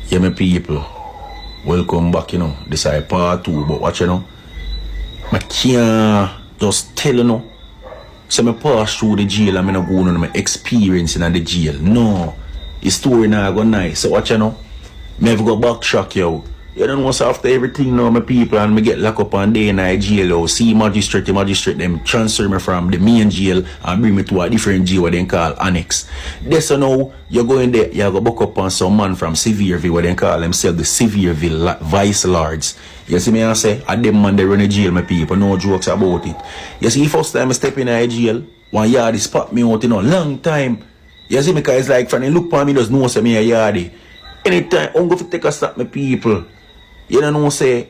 Yeah, my people, welcome back, This is part 2, but watch, I can't just tell, so I pass through the jail and I go on my experience in the jail. No, the story now go nice. So watch, me have go backtrack, yo. You don't know, so after everything, my people, and me get locked up and day in the jail, yo. See the magistrate, them transfer me from the main jail and bring me to a different jail, what they call annex. That's now, you go in there, you go buck up on some man from Sevierville, what they call themselves the Sevierville Vice Lords. You see me, I say, I them man they run a jail, my people, no jokes about it. You see, first time I step in a jail, one yardie spot me out, long time. You see me, because it's like, when they look for me, does know say me a yardie. Anytime, I'm going to take a stop, my people. You don't know, say,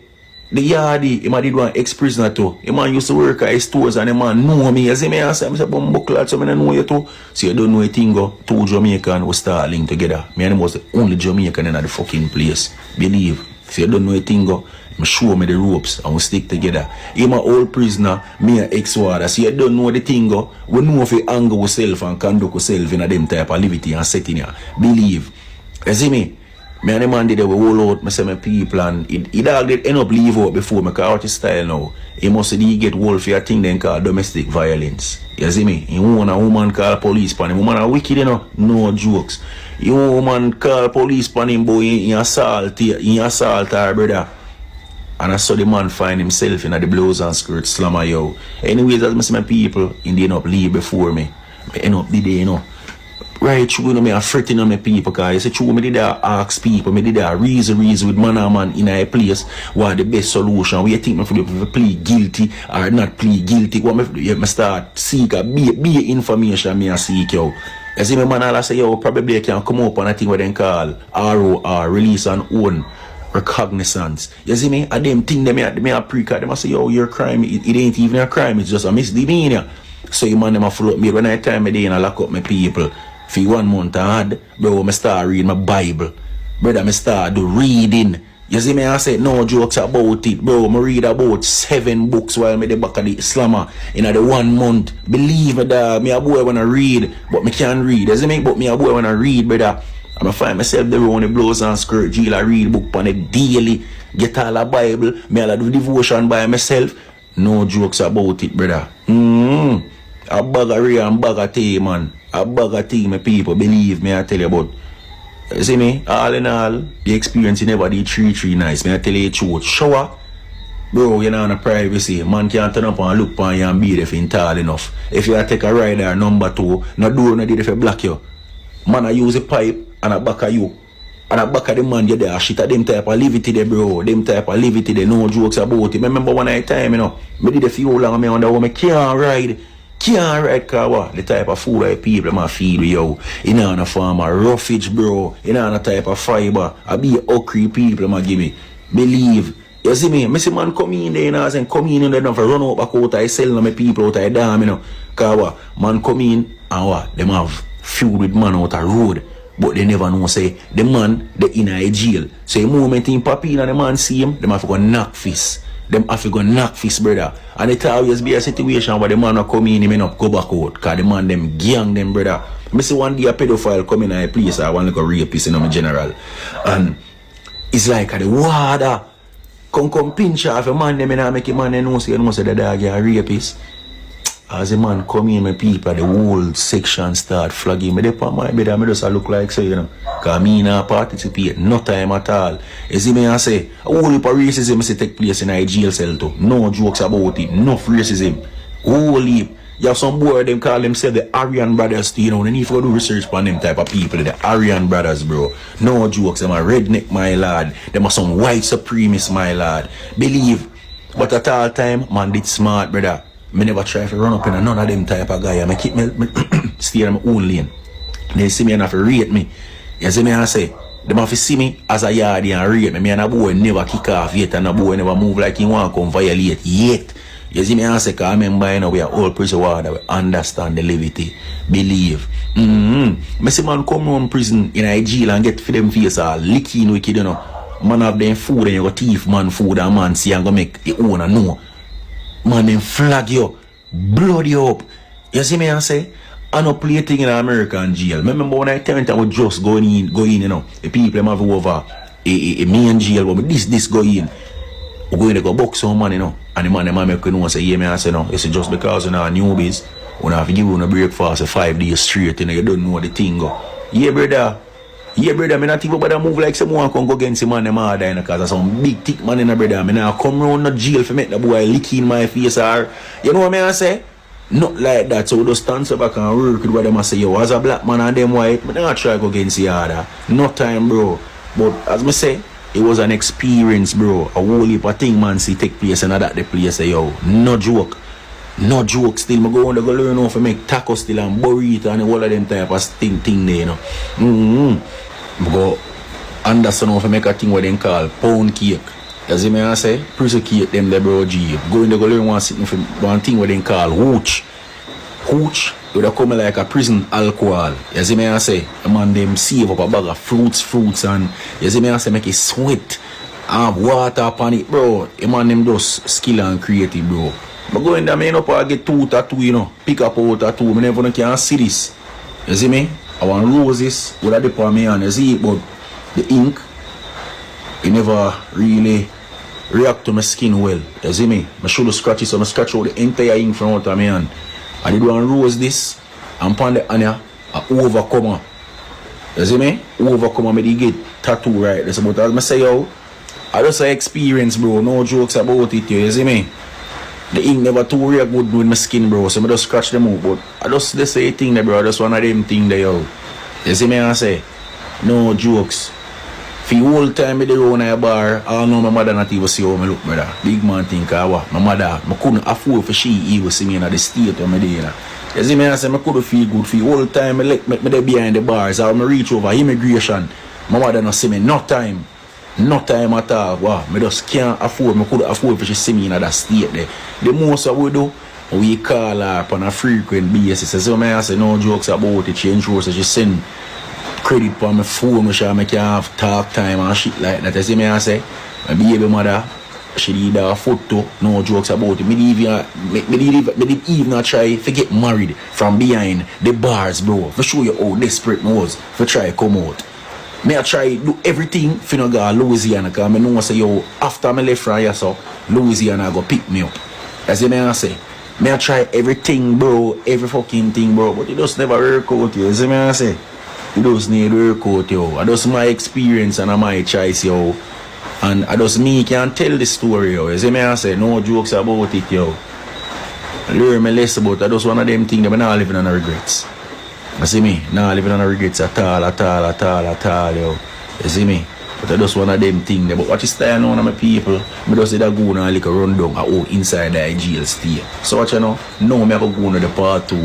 the yardie, he did one ex-prisoner too. He man used to work at his stores and the man know me. You see me, I say, bumbuckler, so I don't know you too. So you don't know a thing, two Jamaican who start linked together. Me and him was the only Jamaican in the fucking place. Believe. So you don't know a thing, I'm show me the ropes and we stick together. He my old prisoner, me and ex-warder. So you don't know the thing, we know if we angle ourselves and conduct ourselves in a them type of liberty and setting here. Believe. You see me? Me and the man did a whole out, I say my people, and he dog did end up leave out before me, because artist style now. He must get wolf for a thing then called domestic violence. You see me? He want a woman call police pan him. Woman are wicked, no jokes. You woman call police pan him, boy, he assault her brother. And I saw the man find himself in the blouse and skirt slammer, yo. Anyways, as I say my people, he did up leave before me. I end up the day, Right, true, me are fretting on my people, because you say true, me did ask people, me did reason with man and man in a place what the best solution. We think me for plead guilty or not plead guilty. What me start seek a be information me a seek, yo. You see me man all say, yo, probably can come up on a thing what they call ROR, release and own recognizance. You see me? And them thing them a pre-cut, them a say, yo, your crime, it ain't even a crime, it's just a misdemeanor. So you man them a follow up me when I time me day and I lock up my people. For 1 month I had, bro, I start reading my Bible. Brother, I start do reading. You see me, I say no jokes about it, bro. I read about 7 books while I'm at the back of the Islamah in the 1 month. Believe me, dog, me a boy wanna read, but me can't read. You see me, but me a boy wanna read, brother. I'm find myself there on the blouse and skirt, jail, I read book on it daily. Get all the Bible, me all do devotion by myself. No jokes about it, brother. A bag of real and bag of tea, man. A bag of tea, my people. Believe me, I tell you about. You see me? All in all, the experience never did 3 nice. Me I tell you the truth. Shower, bro, you're not in a privacy. Man can't turn up and look on you and be there if tall enough. If you take a rider number 2, no door no did if you block you. Man I use a pipe and a back of you. And a back of the man you there shit at them type of liberty there, bro. Them type of liberty there, no jokes about it. Remember one night time, me did a few long me under me can't ride. Can't ride car what? The type of food that people might feed with you. You know, on a farm of roughage, bro. You know, on a type of fiber. I be okri people might give me. Believe. You see me? I see man come in there, and come in there, for run out back out, I sell my people out of dam, Cause what? Man come in, and what? Them have feud with man out the road. But they never know, say, the man, they in a jail. So the moment in Papi and the man see him, them have to go knock fist. Them have to go knock fist, brother. And it always be a situation where the man will come in, he may not go back out. Because the man, them gang them, brother. I see one day a pedophile come in a place, I want to go rapist, in general. And it's like the water. Come pinch off a man, them and make a man know, say, the dog is a rapist. As a man come in, my people, the whole section start flagging me. They put my bed, I just look like so, Because me not participate, no time at all. You see me, I say, a whole heap of racism say take place in a jail cell too. No jokes about it, no racism. Whole heap. You have some boy, them call themselves the Aryan brothers too, They need to do research on them type of people, the Aryan brothers, bro. No jokes, them a redneck, my lad. Them are some white supremacists, my lad. Believe. But at all time, man did smart, brother. Me never try to run up in none of them type of guy. I keep me stay in my own lane. They see me and have to rate me. You see me and say, they have to see me as a yardie and rate me. Me and a boy never kick off yet, and a boy never move like he want to come violate yet. You see me and say, because I remember we are all prison water, we understand the levity. Believe. Me see man come from prison in a jail and get for them face all licking wicked, Man have them food and you go thief man food and man see and go make the owner know. Man, them flag you, blood you up. You see me, I say, I no play thing in American jail. Remember when I tell you I was just going in, the people them have over a main jail, but this go in. We going to go box some man, you know. And the man, make you know, say, yeah, me, I say, no. It's just because you're not newbies, we have to give you a breakfast for 5 days straight, you know, you don't know the thing go. Yeah, brother. Yeah, brother, me not think about that move like someone can go against the man, them hard, you know, because there's some big thick man in the brother. Me now come round the jail for make the boy lick in my face or, you know what I say? Not like that, so we just stand up back and work with what them say, yo, as a black man and them white, me not try to go against the other. No time, bro. But as me say, it was an experience, bro. A whole heap of thing, man, see take place and that the place, yo. No joke. No joke still. I go on to go learn how to make tacos still and burrito and all of them type of thing there, you know. I go understand how to make a thing what they call pound cake. You see me I say? Prison cake them the bro G. Go in to go learn one thing what they call hooch. Hooch, it would come like a prison alcohol. You see me I say? A man them save up a bag of fruits and you see me I say make it sweat. Have water upon it, bro. A man them just skill and creative, bro. But go in there, man, up and get 2 tattoo, you know. Pick up a tattoo. I never can see this. You see me? I want roses with a dip on me and you see it, but the ink, it never really react to my skin well. You see me? I should have scratched it, so I scratch out the entire ink from out of my hand. I did one rose this and pan the anya a overcomer. You see me? Overcomer me did get tattoo right there. But as I say, yo, I just say experience, bro. No jokes about it, you see me? The ink never too real good with my skin, bro. So I just scratch them out. But I just say thing there, bro. I just one of them thing there, yo. You see me? I say, no jokes. For the whole time I did run a bar, I know my mother not even see how I look, brother. Big man think I was. My mother, I couldn't afford for she even see me in the state where I did. You see me? I say, I couldn't feel good. For the whole time I let me there behind the bars. I reach over immigration. My mother not see me. No time. No time at all. Wow. I just can't afford. I couldn't afford for she see me in that state there. The most I would do, we call her on a frequent basis. So I say, no jokes about it. She intro, so she send credit for my phone, which I can have talk time and shit like that. You see me I say, my baby mother, she did a photo, no jokes about it. Me did even try to get married from behind the bars, bro. For show you how desperate I was for try to come out. Me I try do everything for no go Louisiana, because I know say, yo, after I left from here, so Louisiana go pick me up. You see me I say, me I try everything, bro, every fucking thing, bro, but it just never work out. You see me I say? It does need work out, yo. I just my experience and my choice, yo. And I just me can tell the story, yo. You see me I say, no jokes about it, yo. I learn me less about it. I just one of them things that I'm not living on regrets. You see me? Not living on regrets at all, yo. You see me? But I just one of them things. But what is style now, my people? I just say that go on like a rundown inside the jail stay. So what you know? Now I go to the part 2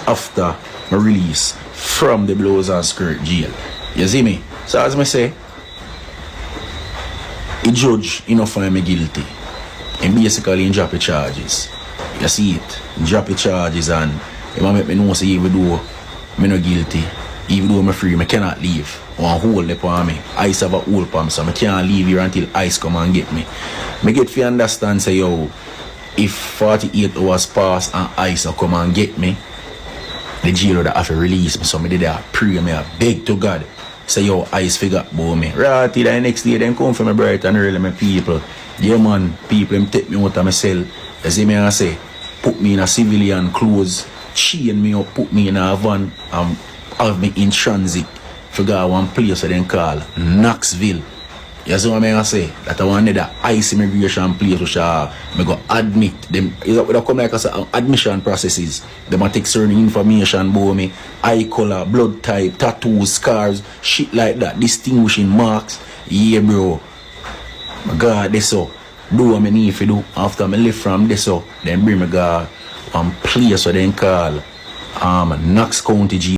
after my release from the blows and skirt jail. You see me? So as I say, the judge, you know, find me guilty. And basically, he drop the charges. You see it? He drop the charges and he make me know say even though I'm not guilty, even though I'm free, I cannot leave. One hold upon me. Ice have a hold upon me, so I can't leave here until ice come and get me. I get to understand say, yo, if 48 hours pass and ice will come and get me, the jail that have to release me. So I did that pray, I beg to God. Say, yo, ice figure about me. Right till the next day, then come from my bright and early, my people. Yeah, man, people, them take me out of my cell. You see me, I say, put me in a civilian clothes, chain me up, put me in a van, and have me in transit. Figure one place that they call Knoxville. You see what I say? That I want that ice immigration place which I go admit them. It come like a admission processes. They might take certain information about me, eye color, blood type, tattoos, scars, shit like that, distinguishing marks. Yeah, bro. My God, this so. Do what I need to do. After I live from this so, then bring me God one place what they call Knox County G.